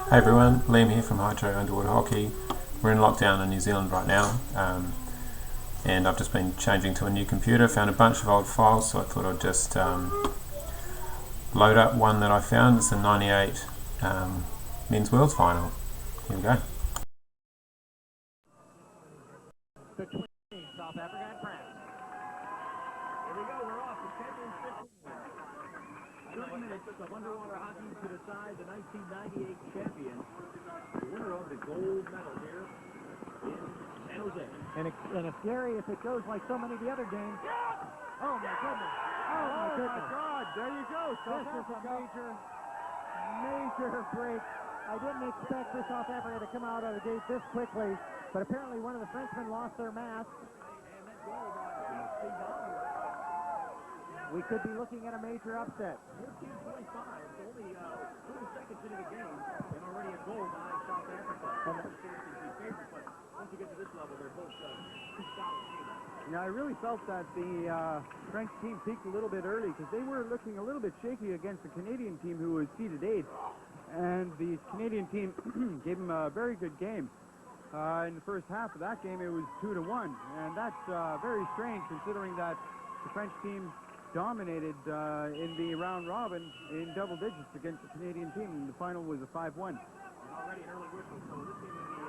Hey everyone, Liam here from Hydro Underwater Hockey. We're in lockdown in New Zealand right now, and I've just been changing to a new computer, found a bunch of old files, so I thought I'd just load up one that I found. It's a 98 Men's Worlds Final. Here we go. Between South Africa and France. Here we go, we're off. The 10 and 15. 30 minutes of underwater hockey to decide the 1998 champion, the winner of the gold medal here in San Jose. And it's scary if it goes like so many of the other games. Oh my goodness! Oh my goodness! God! There you go. This is a major break. I didn't expect for South Africa to come out of the gate this quickly, but apparently one of the Frenchmen lost their mask. We could be looking at a major upset. 14-25, only 30 seconds into the game, and already a goal behind South Africa. But once you get to this level, they're both two solid teams. Yeah, I really felt that the French team peaked a little bit early because they were looking a little bit shaky against the Canadian team who was seeded 8th. And the Canadian team gave them a very good game. In the first half of that game, it was 2-1. And that's very strange considering that the French team dominated in the round robin in double digits against the Canadian team. And the final was a 5-1. And already an early whistle, so this game will be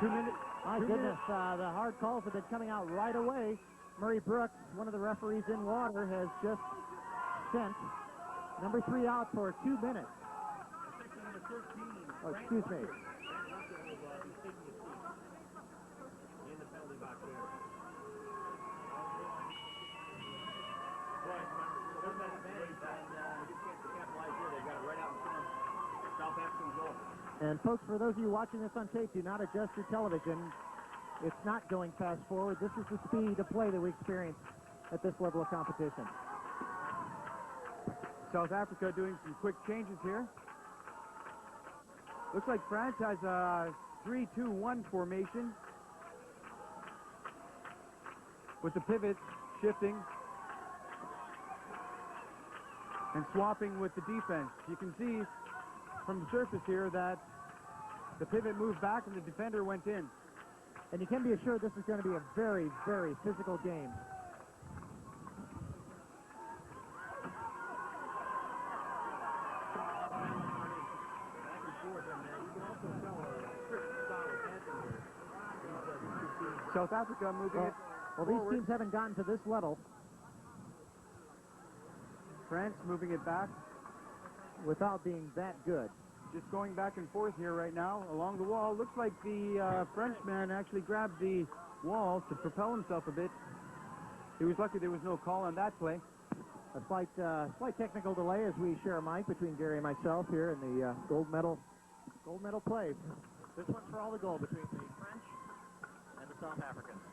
2 minutes. My goodness, the hard calls have been coming out right away. Murray Brooks, one of the referees in water, has just sent number 3 out for 2 minutes. Oh, excuse me. And folks, for those of you watching this on tape, do not adjust your television. It's not going fast forward. This is the speed of play that we experience at this level of competition. South Africa doing some quick changes here. Looks like France has a 3-2-1 formation with the pivots shifting and swapping with the defense. You can see from the surface here that the pivot moved back and the defender went in. And you can be assured this is going to be a very, very physical game. South Africa moving it Well, forward. these teams haven't gotten to this level. France moving it back. Without being that good. Just going back and forth here right now along the wall. Looks like the Frenchman actually grabbed the wall to propel himself a bit. He was lucky there was no call on that play. A slight technical delay as we share a mic between Gary and myself here in the gold medal play. This one's for all the gold between the French and the South Africans.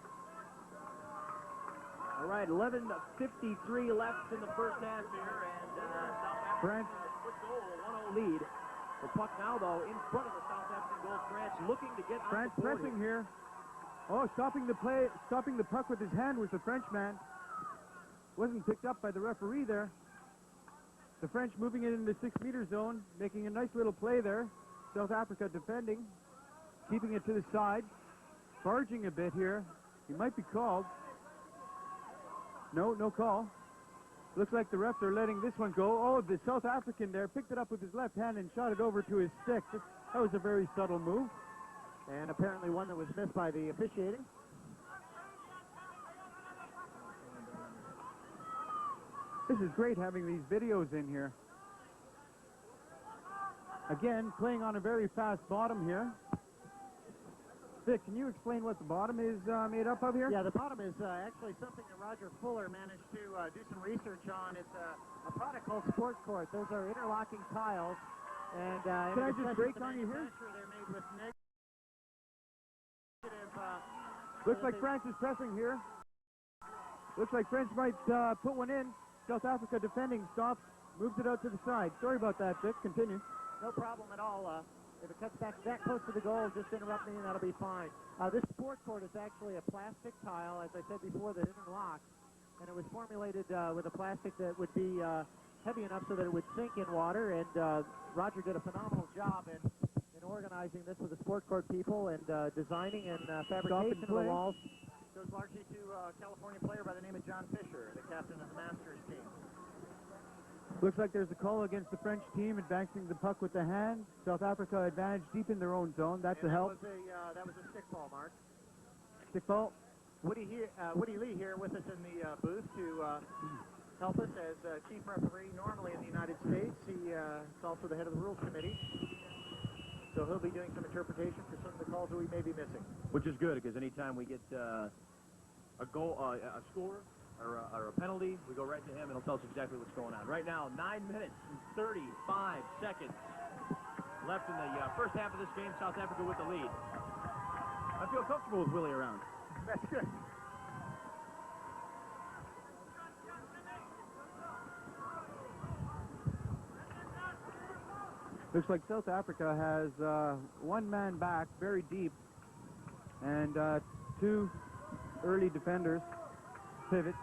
All right, 11:53 left in the first half here, and South Africa with a quick goal, a 1-0 lead. The puck now, though, in front of the South African goal. France looking to get France on the board pressing here. Oh, stopping the play, stopping the puck with his hand was the Frenchman. Wasn't picked up by the referee there. The French moving it in the 6-meter zone, making a nice little play there. South Africa defending, keeping it to the side, barging a bit here. He might be called. No call. Looks like the refs are letting this one go. Oh, the South African there picked it up with his left hand and shot it over to his stick. That was a very subtle move. And apparently one that was missed by the officiating. This is great having these videos in here. Again, playing on a very fast bottom here. Vic, can you explain what the bottom is made up of here? Yeah, the bottom is actually something that Roger Fuller managed to do some research on. It's a product called Sport Court. Those are interlocking tiles. And can I just break on you here? They're made with negative. Looks like France is pressing here. Looks like France might put one in. South Africa defending, stops, moves it out to the side. Sorry about that, Vic. Continue. No problem at all. If it cuts back that close to the goal, just interrupt me and that'll be fine. This Sport Court is actually a plastic tile, as I said before, that interlocks. And it was formulated with a plastic that would be heavy enough so that it would sink in water, and Roger did a phenomenal job in organizing this with the sport court people and designing and fabrication of the walls. Goes largely to a California player by the name of John Fisher, the captain of the Masters team. Looks like there's a call against the French team, advancing the puck with the hand. South Africa advantage deep in their own zone. That's a help. That was a stick ball, Mark. Stick ball. Woody Lee here with us in the booth to help us as chief referee normally in the United States. He is also the head of the rules committee. So he'll be doing some interpretation for some of the calls that we may be missing. Which is good, because anytime we get a goal, a score, or a penalty, we go right to him, and he'll tell us exactly what's going on. Right now, 9 minutes and 35 seconds left in the first half of this game. South Africa with the lead. I feel comfortable with Willie around. That's good. Looks like South Africa has one man back, very deep, and two early defenders, pivot.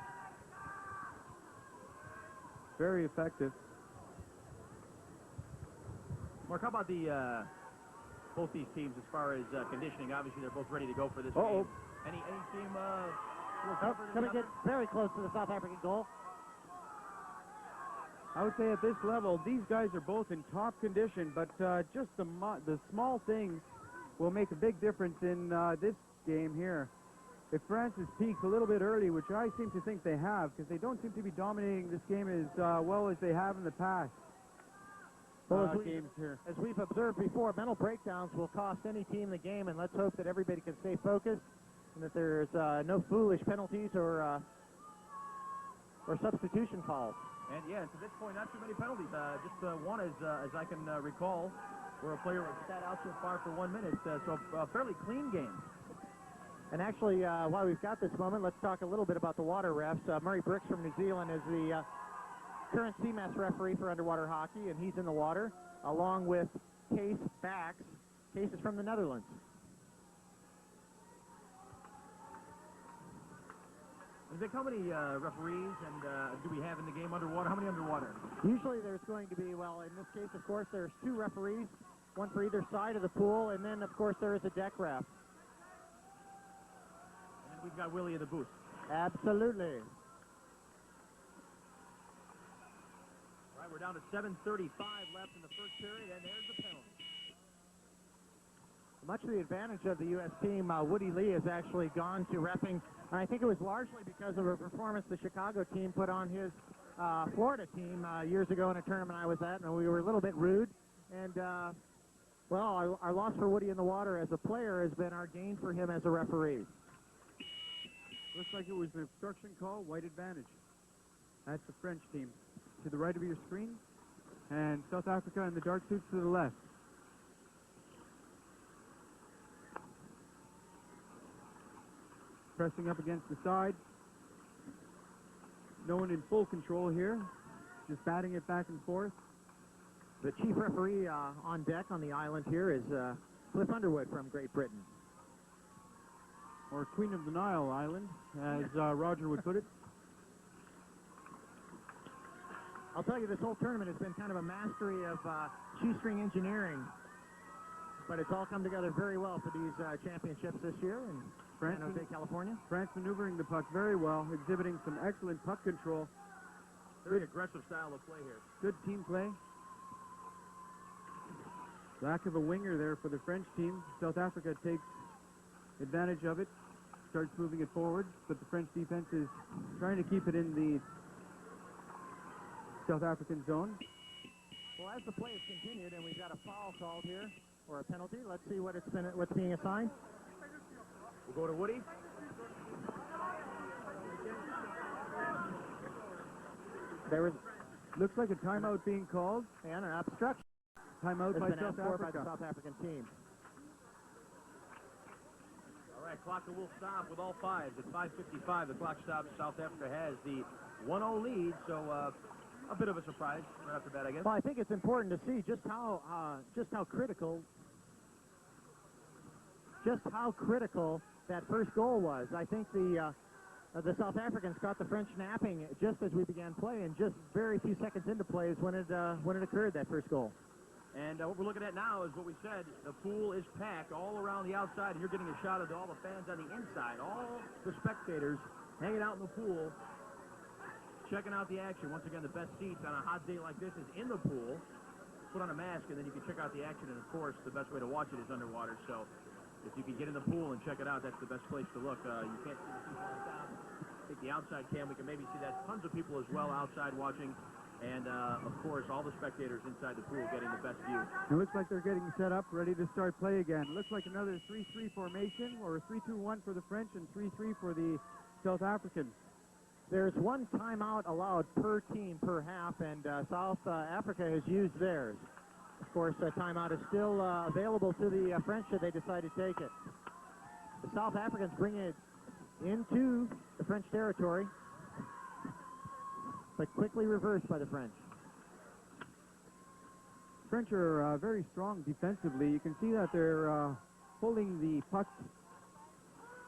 Very effective. Mark, how about both these teams as far as conditioning? Obviously, they're both ready to go for this game. Any team Coming in very close to the South African goal. I would say at this level, these guys are both in top condition, but just the small things will make a big difference in this game here. If France has peaked a little bit early, which I seem to think they have, because they don't seem to be dominating this game as well as they have in the past. Games here. As we've observed before, mental breakdowns will cost any team the game, and let's hope that everybody can stay focused and that there's no foolish penalties or substitution calls. And yeah, to this point, not too many penalties. Just one, as I can recall, where a player was sat out so far for 1 minute. So a fairly clean game. And actually, while we've got this moment, let's talk a little bit about the water refs. Murray Brooks from New Zealand is the current CMAS referee for underwater hockey, and he's in the water, along with Case Bax. Case is from the Netherlands. Vic, how many referees and do we have in the game underwater? How many underwater? Usually there's going to be, well, in this case, of course, there's two referees, one for either side of the pool, and then, of course, there is a deck ref. And then we've got Willie in the booth. Absolutely. All right, we're down to 7:35 left in the first period, and there's the penalty. Much to the advantage of the U.S. team, Woody Lee has actually gone to reffing. And I think it was largely because of a performance the Chicago team put on his Florida team years ago in a tournament I was at, and we were a little bit rude. And, well, our loss for Woody in the water as a player has been our gain for him as a referee. Looks like it was an obstruction call, white advantage. That's the French team to the right of your screen, and South Africa in the dark suits to the left. Pressing up against the side. No one in full control here. Just batting it back and forth. The chief referee on deck on the island here is Cliff Underwood from Great Britain. Or Queen of the Nile Island, as Roger would put it. I'll tell you, this whole tournament has been kind of a mastery of shoestring engineering. But it's all come together very well for these championships this year in San Jose, California. France maneuvering the puck very well, exhibiting some excellent puck control. Very aggressive style of play here. Good team play. Lack of a winger there for the French team. South Africa takes advantage of it, starts moving it forward, but the French defense is trying to keep it in the South African zone. Well, as the play has continued, and we've got a foul called here, or a penalty, let's see what's being assigned. We'll go to Woody. There was looks like a timeout being called. And an obstruction. Timeout by South Africa. By the South African team. All right, clock will stop with all fives at 5:55. The clock stops. South Africa has the 1-0 lead, so a bit of a surprise right after that, I guess. Well, I think it's important to see just how critical that first goal was. I think the The South Africans caught the French napping just as we began play, and just very few seconds into play is when it occurred, that first goal. And what we're looking at now is what we said. The pool is packed all around the outside, and you're getting a shot of all the fans on the inside. All the spectators hanging out in the pool, checking out the action. Once again, the best seats on a hot day like this is in the pool. Put on a mask, and then you can check out the action. And, of course, the best way to watch it is underwater. So if you can get in the pool and check it out, that's the best place to look. You can't see the people on top. Take the outside cam. We can maybe see that tons of people as well outside watching. And, of course, all the spectators inside the pool getting the best view. It looks like they're getting set up, ready to start play again. Looks like another 3-3 formation, or 3-2-1 for the French and 3-3 for the South Africans. There's one timeout allowed per team per half, and South Africa has used theirs. Of course, a timeout is still available to the French should they decide to take it. The South Africans bring it into the French territory, but quickly reversed by the French. French are very strong defensively. You can see that they're holding the puck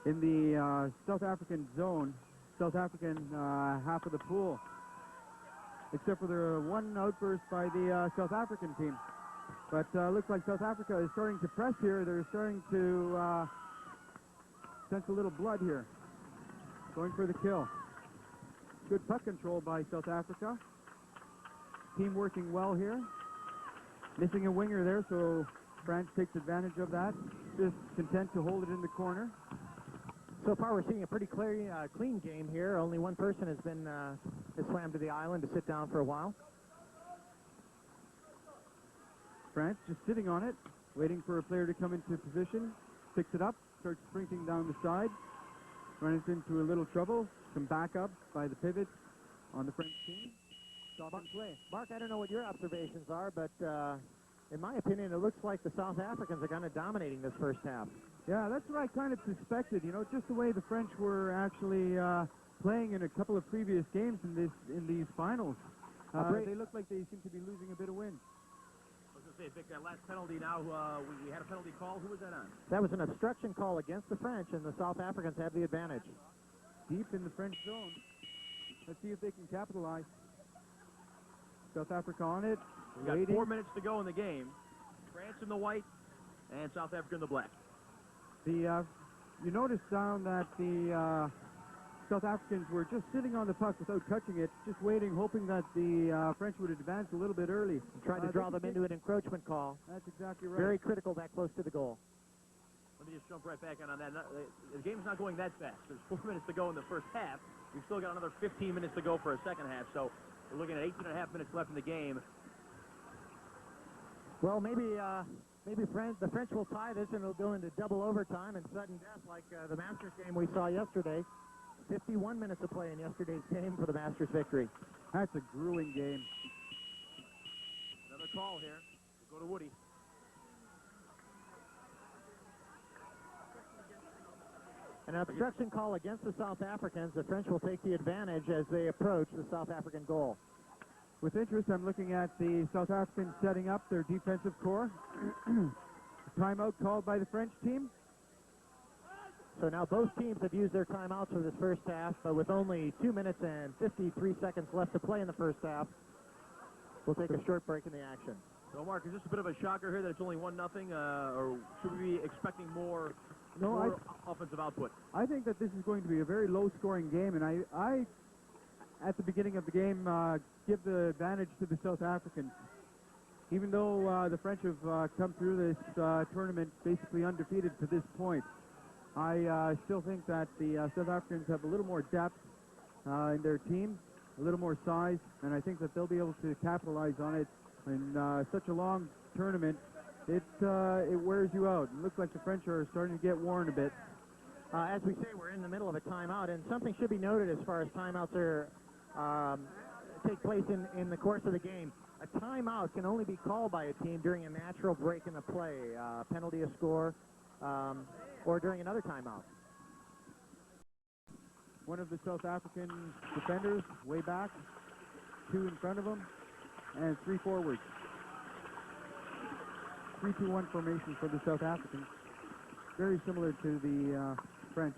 in the South African zone, South African half of the pool, except for the one outburst by the South African team. But looks like South Africa is starting to press here. They're starting to sense a little blood here. Going for the kill. Good puck control by South Africa. Team working well here. Missing a winger there, so France takes advantage of that. Just content to hold it in the corner. So far, we're seeing a pretty clean game here. Only one person has swam to the island to sit down for a while. France just sitting on it, waiting for a player to come into position. Picks it up, starts sprinting down the side. Runs into a little trouble. Some backup by the pivot on the French team. Stop and play. Mark, I don't know what your observations are, but in my opinion, it looks like the South Africans are kind of dominating this first half. Yeah, that's what I kind of suspected. You know, just the way the French were actually playing in a couple of previous games in these finals. They look like they seem to be losing a bit of wind. I was going to say, Vic, that last penalty now, we had a penalty call. Who was that on? That was an obstruction call against the French, and the South Africans have the advantage. Deep in the French zone. Let's see if they can capitalize. South Africa on it. We got 4 minutes to go in the game. France in the white and South Africa in the black. You notice down that the South Africans were just sitting on the puck without touching it, just waiting, hoping that the French would advance a little bit early. Trying to draw them into an encroachment call. That's exactly right. Very critical that close to the goal. Let me just jump right back on that. The game's not going that fast. There's 4 minutes to go in the first half. We've still got another 15 minutes to go for a second half, so we're looking at 18.5 minutes left in the game. Well, maybe the French will tie this, and it'll go into double overtime and sudden death like the Masters game we saw yesterday. 51 minutes of play in yesterday's game for the Masters victory. That's a grueling game. Another call here. We'll go to Woody. An obstruction call against the South Africans. The French will take the advantage as they approach the South African goal. With interest, I'm looking at the South Africans setting up their defensive core. Timeout called by the French team. So now both teams have used their timeouts for this first half, but with only 2 minutes and 53 seconds left to play in the first half, we'll take a short break in the action. So, Mark, is this a bit of a shocker here that it's only 1-0, or should we be expecting more offensive output? I think that this is going to be a very low-scoring game, and I at the beginning of the game, give the advantage to the South Africans. Even though the French have come through this tournament basically undefeated to this point, I still think that the South Africans have a little more depth in their team, a little more size, and I think that they'll be able to capitalize on it. In such a long tournament, it wears you out. It looks like the French are starting to get worn a bit. As we say, we're in the middle of a timeout, and something should be noted as far as timeouts are take place in the course of the game. A timeout can only be called by a team during a natural break in the play, penalty, a score, or during another timeout. One of the South African defenders way back, 2 in front of him, and 3 forwards. 3-2-1 formation for the South Africans. Very similar to the French.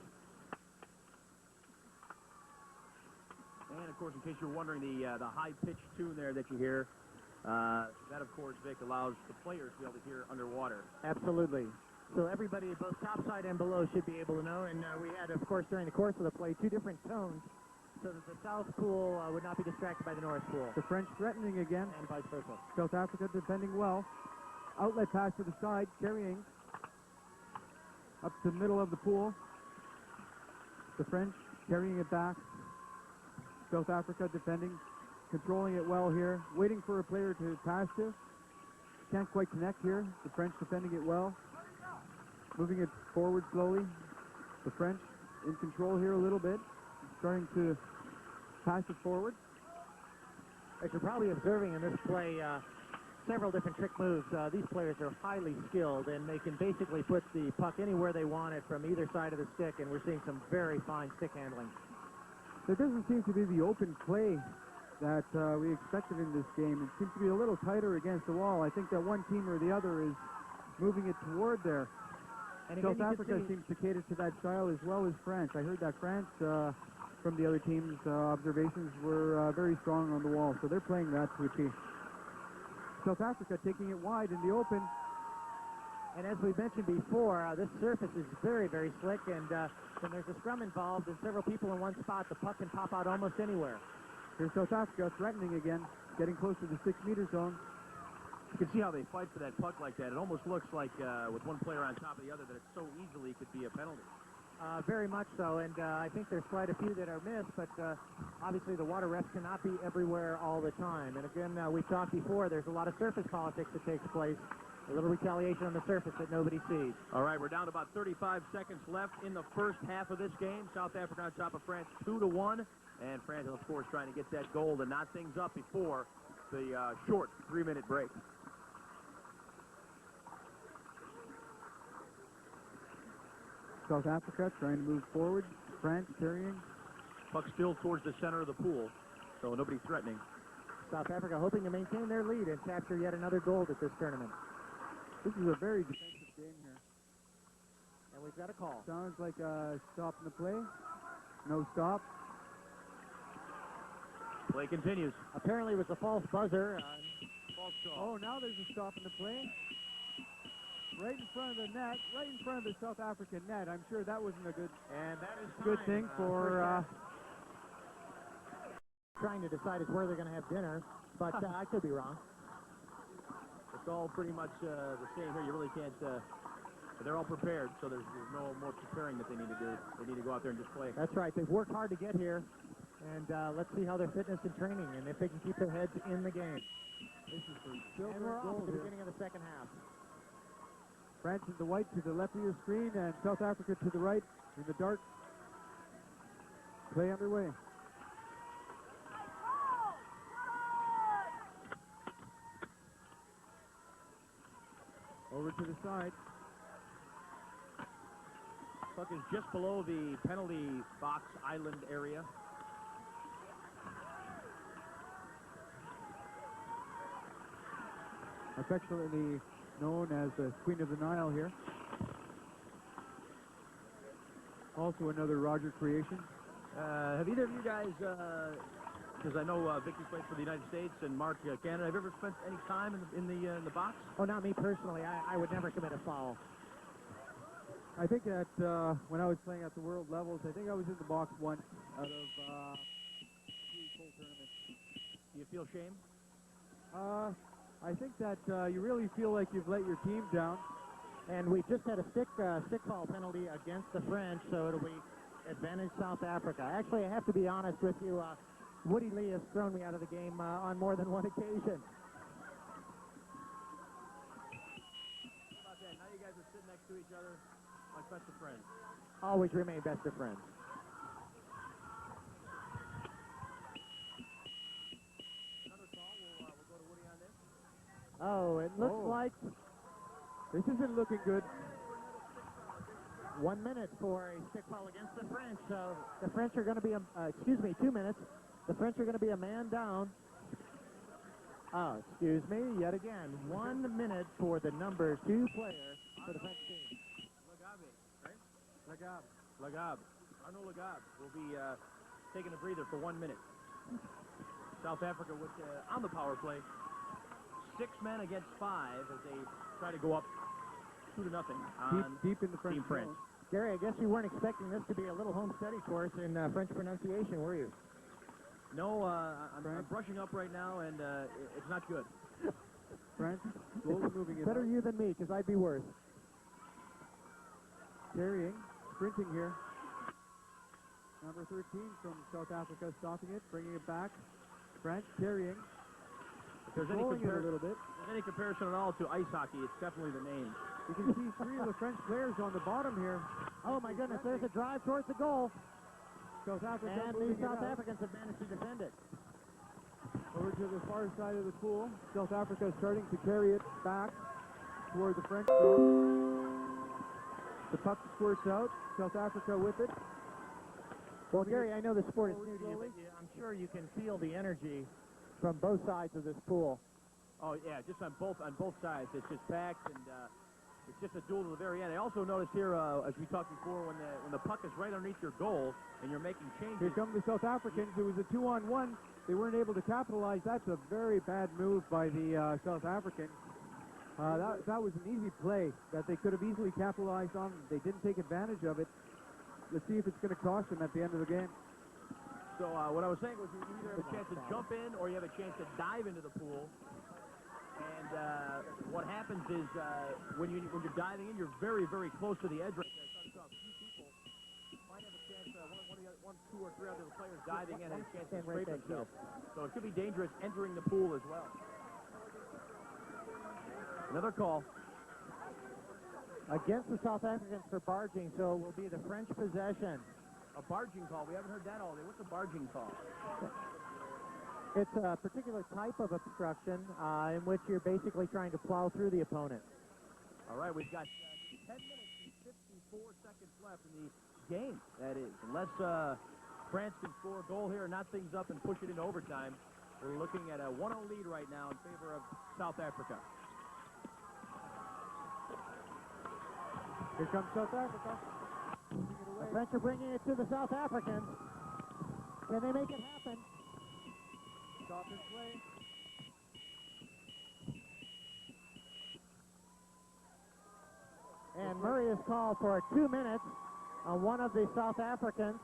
of course, in case you're wondering, the high-pitched tune there that you hear, that, of course, Vic, allows the players to be able to hear underwater. Absolutely. So everybody, both topside and below, should be able to know. And we had, of course, during the course of the play, 2 different tones, so that the South Pool would not be distracted by the North Pool. The French threatening again. And vice versa. South Africa defending well. Outlet pass to the side, carrying up to the middle of the pool. The French carrying it back. South Africa defending, controlling it well here, waiting for a player to pass to. Can't quite connect here. The French defending it well. Moving it forward slowly. The French in control here a little bit. Starting to pass it forward. As you're probably observing in this play, several different trick moves. These players are highly skilled, and they can basically put the puck anywhere they want it from either side of the stick, and we're seeing some very fine stick handling. There doesn't seem to be the open play that we expected in this game. It seems to be a little tighter against the wall. I think that one team or the other is moving it toward there. And South Africa seems to cater to that style as well as France. I heard that France, from the other team's observations, were very strong on the wall, so they're playing that to a T. South Africa taking it wide in the open. And as we mentioned before, this surface is very, very slick, and when there's a scrum involved and several people in one spot, the puck can pop out almost anywhere. Here's South Africa threatening again, getting close to the 6-meter zone. You can see how they fight for that puck like that. It almost looks like, with one player on top of the other, that it so easily could be a penalty. Very much so, and I think there's quite a few that are missed, but obviously the water refs cannot be everywhere all the time. And again, we talked before, there's a lot of surface politics that takes place. A little retaliation on the surface that nobody sees. All right, we're down to about 35 seconds left in the first half of this game. South Africa on top of France 2-1, and France, of course, trying to get that goal to knot things up before the short 3-minute break. South Africa trying to move forward. France carrying. Puck still towards the center of the pool, so nobody threatening. South Africa hoping to maintain their lead and capture yet another gold at this tournament. This is a very defensive game here. And we've got a call. Sounds like a stop in the play. No stop. Play continues. Apparently it was a false buzzer. False call. Oh, now there's a stop in the play. Right in front of the net, right in front of the South African net. I'm sure that wasn't a good, And that is good thing for... trying to decide is where they're going to have dinner, but I could be wrong. It's all pretty much the same here. You really can't... they're all prepared, so there's no more preparing that they need to do. They need to go out there and just play. That's right. They've worked hard to get here, and let's see how their fitness and training, and if they can keep their heads in the game. This is the And silver we're off goal at the here. beginning of the second half. France in the white to the left of your screen, and South Africa to the right in the dark. Play underway. Over to the side. Puck is just below the penalty box island area. Affectionately known as the Queen of the Nile here. Also another Roger creation. Have either of you guys, because I know Vicky's played for the United States and Mark Canada, have you ever spent any time in the box? Oh, not me personally. I would never commit a foul. I think that when I was playing at the world levels, I think I was in the box once out of 3 full tournaments. Do you feel shame? I think that you really feel like you've let your team down. And we just had a stick foul penalty against the French, so it'll be advantage South Africa. Actually, I have to be honest with you. Woody Lee has thrown me out of the game on more than one occasion. How about that? Now you guys are sitting next to each other like best of friends. Always remain best of friends. Another call. We'll go to Woody on this. Oh, it looks like This isn't looking good. 1 minute for a stick foul against the French. So the French are going to be, 2 minutes. The French are going to be a man down. Oh, excuse me, yet again. 1 minute for the number 2 player for the French team. Lagabe, right? Lagab. Arnaud Lagab will be taking a breather for 1 minute. South Africa with on the power play. 6 men against 5 as they try to go up 2-0 on Deep in the French Team France. zone. Gary, I guess you weren't expecting this to be a little home study course in French pronunciation, were you? No, I'm brushing up right now, and it's not good. France slowly moving it Better out. you than me, because I'd be worse. Carrying, sprinting here. Number 13 from South Africa stopping it, bringing it back. France carrying. If there's Rolling it a little bit. if there's any comparison at all to ice hockey, it's definitely the name. You can see 3 of the French players on the bottom here. Oh, my goodness, there's a drive towards the goal. South Africa And moving the it South out. Africans have managed to defend it. Over to the far side of the pool. South Africa starting to carry it back toward the French zone. The puck squirts out. South Africa with it. Well, Gary, I know the sport is new to you, but I'm sure you can feel the energy from both sides of this pool. Oh yeah, just on both sides. It's just packed, and it's just a duel to the very end. I also noticed here, as we talked before, when the puck is right underneath your goal and you're making changes. Here come the South Africans. It was a 2-on-1. They weren't able to capitalize. That's a very bad move by the South Africans. That was an easy play that they could have easily capitalized on. They didn't take advantage of it. Let's see if it's going to cost them at the end of the game. So what I was saying was you either have a chance to jump in or you have a chance to dive into the pool. And what happens is when you're diving in, you're very, very close to the edge right there. So I saw a few people might have a chance, one, 2, or 3 other players diving in and a chance to scrape themselves. So it could be dangerous entering the pool as well. Another call. Against the South Africans for barging, so it will be the French possession. A barging call. We haven't heard that all day. What's a barging call? It's a particular type of obstruction in which you're basically trying to plow through the opponent. All right, we've got 10 minutes and 54 seconds left in the game, that is. Unless France can score a goal here, knot things up, and push it into overtime, we're looking at a 1-0 lead right now in favor of South Africa. Here comes South Africa. Moving it away. The French are bringing it to the South Africans. Can they make it happen? Stop and play. And Murray is called for 2 minutes on one of the South Africans.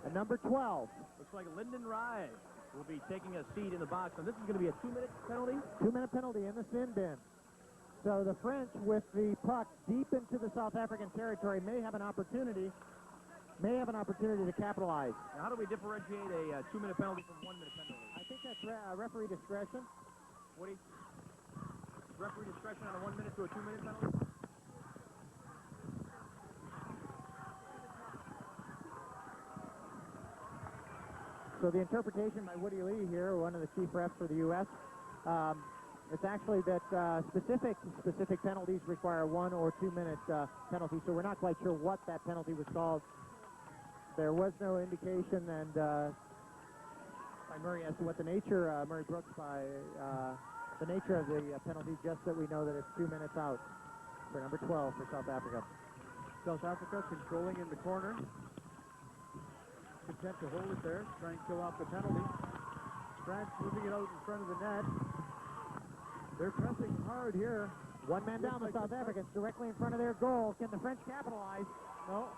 And number 12. Looks like Lyndon Rye will be taking a seat in the box, and this is going to be a 2-minute penalty. 2-minute penalty in the sin bin. So the French, with the puck deep into the South African territory, may have an opportunity to capitalize. Now, how do we differentiate a 2-minute penalty from 1-minute penalty? I think that's referee discretion. Woody? Referee discretion on a 1-minute to a 2-minute penalty? So the interpretation by Woody Lee here, one of the chief refs for the U.S., it's actually that specific penalties require 1 or 2-minute penalty, so we're not quite sure what that penalty was called. There was no indication and by Murray as to what the nature, Murray Brooks, by the nature of the penalty, just that we know that it's 2 minutes out for number 12 for South Africa. South Africa controlling in the corner. Content to hold it there, trying to kill off the penalty. France moving it out in front of the net. They're pressing hard here. One man down, the South Africans directly in front of their goal. Can the French capitalize? No.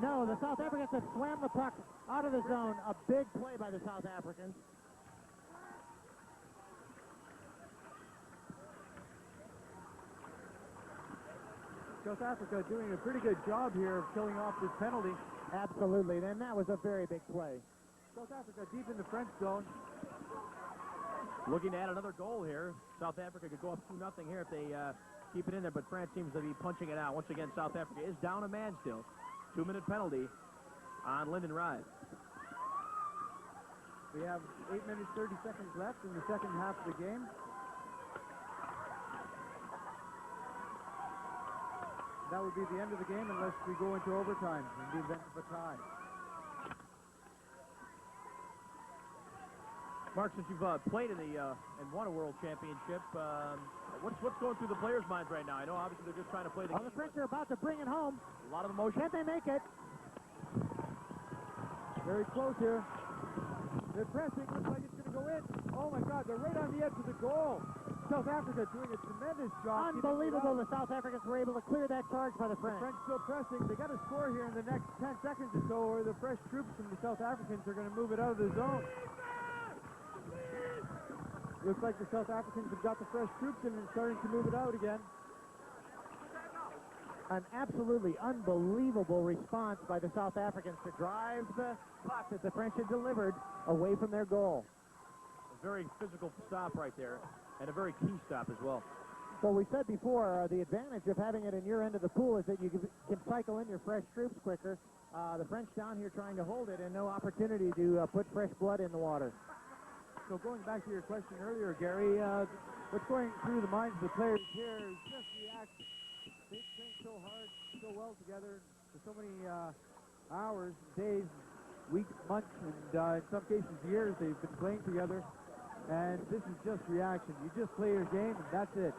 No, the South Africans have slammed the puck out of the zone. A big play by the South Africans. South Africa doing a pretty good job here of killing off this penalty. Absolutely, then that was a very big play. South Africa deep in the French zone. Looking to add another goal here. South Africa could go up 2-0 here if they keep it in there, but France seems to be punching it out. Once again, South Africa is down a man still. 2-minute penalty on Lyndon Rye. We have 8 minutes, 30 seconds left in the second half of the game. That would be the end of the game unless we go into overtime in the event of a tie. Mark, since you've played in the and won a world championship, what's going through the players' minds right now? I know obviously they're just trying to play the game. The French are about to bring it home. A lot of emotion. Can they make it? Very close here. They're pressing. Looks like it's going to go in. Oh, my God. They're right on the edge of the goal. South Africa doing a tremendous job. Unbelievable. The South Africans were able to clear that charge by the French. The French still pressing. They got to score here in the next 10 seconds or so, or the fresh troops from the South Africans are going to move it out of the zone. Looks like the South Africans have got the fresh troops in and starting to move it out again. An absolutely unbelievable response by the South Africans to drive the puck that the French had delivered away from their goal. A very physical stop right there, and a very key stop as well. Well, we said before, the advantage of having it in your end of the pool is that you can cycle in your fresh troops quicker. The French down here trying to hold it and no opportunity to put fresh blood in the water. So going back to your question earlier, Gary, what's going through the minds of the players here is just react. They've trained so hard, so well together for so many hours, days, weeks, months, and in some cases years they've been playing together. And this is just reaction. You just play your game, and that's it.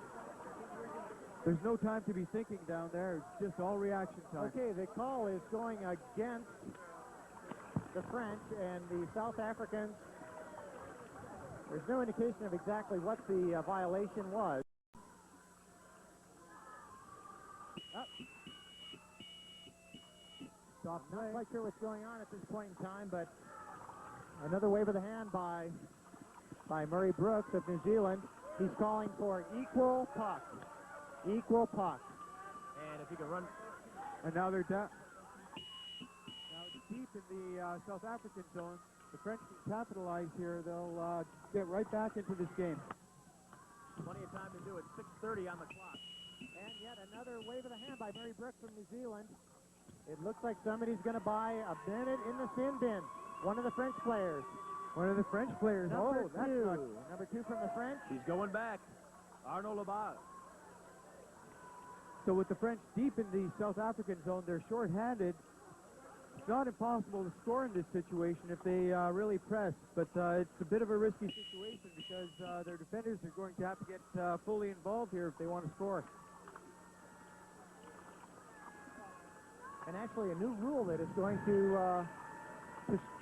There's no time to be thinking down there. It's just all reaction time. Okay, the call is going against the French and the South Africans. There's no indication of exactly what the violation was. Not quite sure what's going on at this point in time, but another wave of the hand by Murray Brooks of New Zealand. He's calling for equal puck. Equal puck. And if you can run... And now they're down. Now it's deep in the South African zone. The French can capitalize here. They'll get right back into this game. Plenty of time to do it. 6:30 on the clock. And yet another wave of the hand by Murray Brooks from New Zealand. It looks like somebody's going to buy a minute in the sin bin. One of the French players. One of the French players. Number that's two. not... Number 2 from the French. He's going back. Arnaud Lebas. So with the French deep in the South African zone, they're short-handed. It's not impossible to score in this situation if they really press, but it's a bit of a risky situation because their defenders are going to have to get fully involved here if they want to score. And actually a new rule that is going to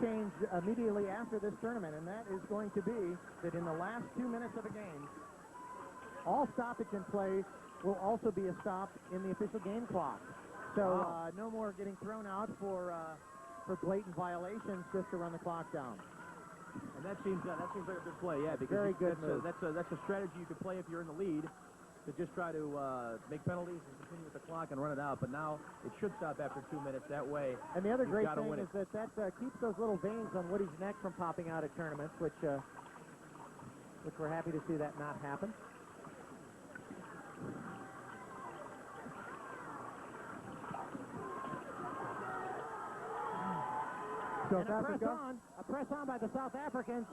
change immediately after this tournament, and that is going to be that in the last 2 minutes of a game, all stoppage in play will also be a stop in the official game clock. So no more getting thrown out for blatant violations just to run the clock down. And that seems like a good play, yeah. Because very good move. That's a strategy you could play if you're in the lead, to just try to make penalties and continue with the clock and run it out. But now it should stop after 2 minutes. That way, and the other great thing win is that keeps those little veins on Woody's neck from popping out at tournaments, which we're happy to see that not happen. South And Africa. a press on by the South Africans.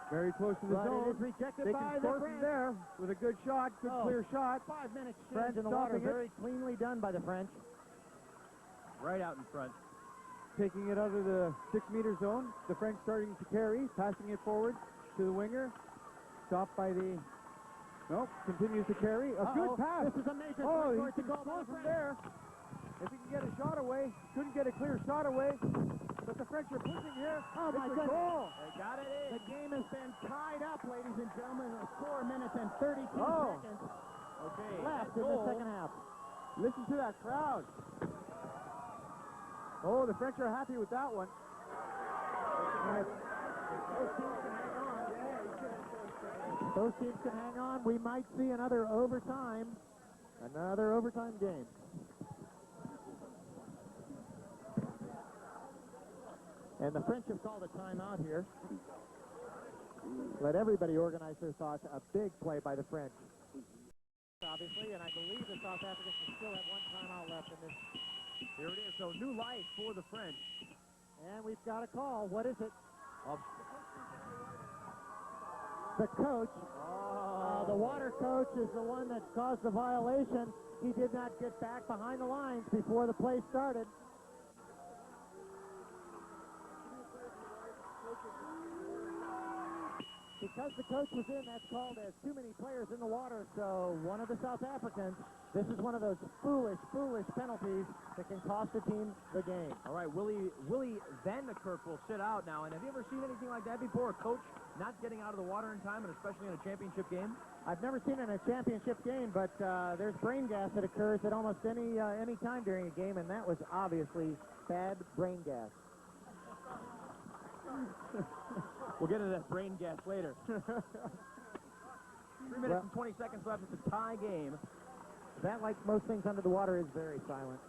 Very close to the But zone. it is rejected They by can the score from French. there with a good shot, good clear shot. 5 minutes France in the water, stopping it. very cleanly done by the French. right out in front. Taking it out of the 6-meter zone. The French starting to carry, passing it forward to the winger. Stopped by the... Nope, continues to carry. A good pass. This is a major Oh, he threat can to goal score by the from French. there. If he can get a shot away. Couldn't get a clear shot away. But the French are pushing here. Oh, my It's a goodness. goal. They got it in. The game has been tied up, ladies and gentlemen. 4 minutes and 32 Oh. seconds Okay. left that in the goal. second half. Listen to that crowd. Oh, the French are happy with that one. Those teams can hang on. We might see another overtime game. And the French have called a timeout here. Let everybody organize their thoughts. A big play by the French, obviously, and I believe the South Africans still have one timeout left in this. Here it is. So new life for the French. And we've got a call. What is it? Of The coach, the water coach, is the one that caused the violation. He did not get back behind the lines before the play started. He because the coach was in, that's called as too many players in the water. So one of the South Africans, this is one of those foolish penalties that can cost a team the game. All right, Willie Van de Kerk will sit out now. And have you ever seen anything like that before? A coach not getting out of the water in time, and especially in a championship game? I've never seen it in a championship game, but there's brain gas that occurs at almost any time during a game, and that was obviously bad brain gas. We'll get into that brain gas later. 3 minutes and 20 seconds left. It's a tie game. That, like most things under the water, is very silent.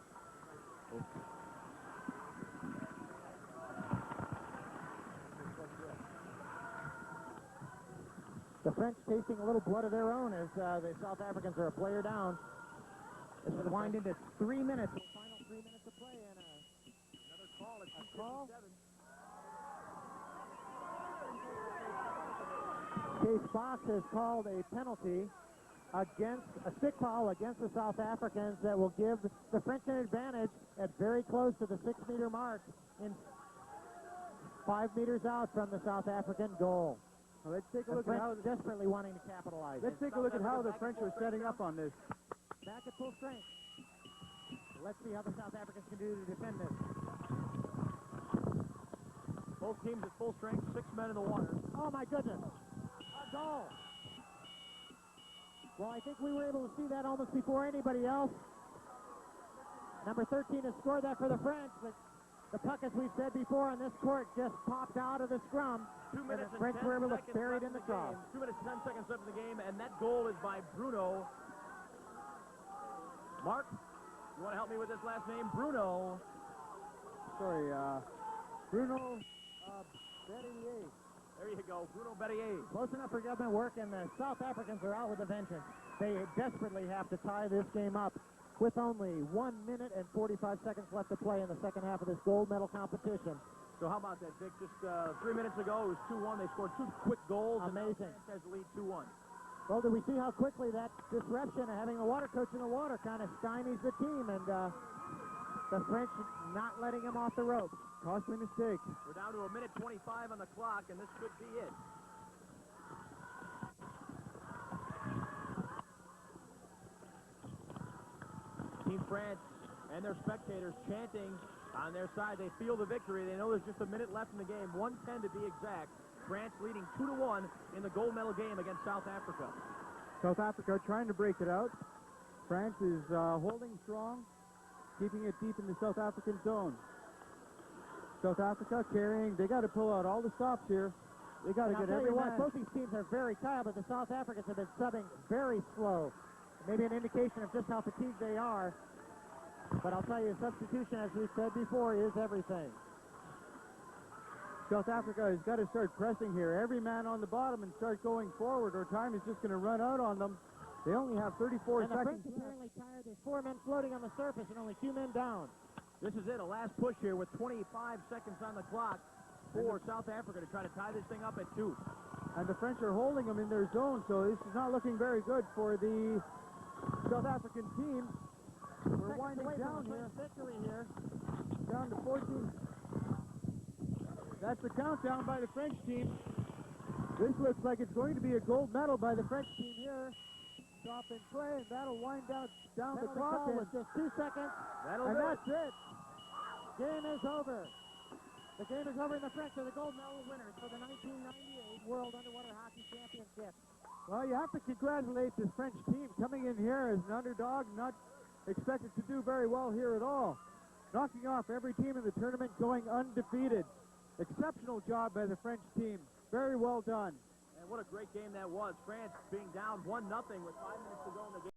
The French tasting a little blood of their own as the South Africans are a player down. This will wind into 3 minutes. The final 3 minutes of play, and Another call at a call. 2:57. Case Fox has called a penalty against a stick foul against the South Africans that will give the French an advantage at very close to the 6-meter mark, in 5 meters out from the South African goal. Well, let's take a The look at French how desperately wanting to capitalize. let's take a look at how the French are setting up on this. Back at full strength. Let's see how the South Africans can do to defend this. Both teams at full strength, 6 men in the water. Oh my goodness. A goal. Well, I think we were able to see that almost before anybody else. Number 13 has scored that for the French, but the puck, as we've said before, on this court just popped out of the scrum. 2 minutes the French and 10 were able to seconds bury it left in the game. cross. 2 minutes and 10 seconds left in the game, and that goal is by Bruno. Mark, you want to help me with this last name? Bruno. Sorry, Bruno Berrier. There you go, Bruno Berrier. Close enough for government work, and the South Africans are out with a vengeance. They desperately have to tie this game up with only 1 minute and 45 seconds left to play in the second half of this gold medal competition. So how about that, Vic? Just 3 minutes ago, it was 2-1. They scored 2 quick goals. Amazing. And now has the lead 2-1. Well, do we see how quickly that disruption of having a water coach in the water kind of stymies the team, and the French not letting him off the ropes? Costly mistake. We're down to 1:25 on the clock, and this could be it. Team France and their spectators chanting on their side. They feel the victory. They know there's just a minute left in the game, 1:10 to be exact. France leading 2-1 in the gold medal game against South Africa. South Africa trying to break it out. France is holding strong, keeping it deep in the South African zone. South Africa carrying. They got to pull out all the stops here. They got to get every man. Both these teams are very tired, but the South Africans have been subbing very slow. Maybe an indication of just how fatigued they are. But I'll tell you, substitution, as we've said before, is everything. South Africa has got to start pressing here. Every man on the bottom and start going forward, or time is just going to run out on them. They only have 34 and seconds. The French apparently tired. There's 4 men floating on the surface and only 2 men down. This is it, a last push here with 25 seconds on the clock for South Africa to try to tie this thing up at 2. And the French are holding them in their zone, so this is not looking very good for the South African team. We're winding down here. Victory here. Down to 14. That's the countdown by the French team. This looks like it's going to be a gold medal by the French team here. Stop and play, and that'll wind down the clock. With just 2 seconds. And that's it. Game is over. The game is over, and the French are the gold medal winners for the 1998 World Underwater Hockey Championship. Well, you have to congratulate this French team coming in here as an underdog, not expected to do very well here at all. Knocking off every team in the tournament, going undefeated. Exceptional job by the French team. Very well done. And what a great game that was. France being down 1-0 with 5 minutes to go in the game.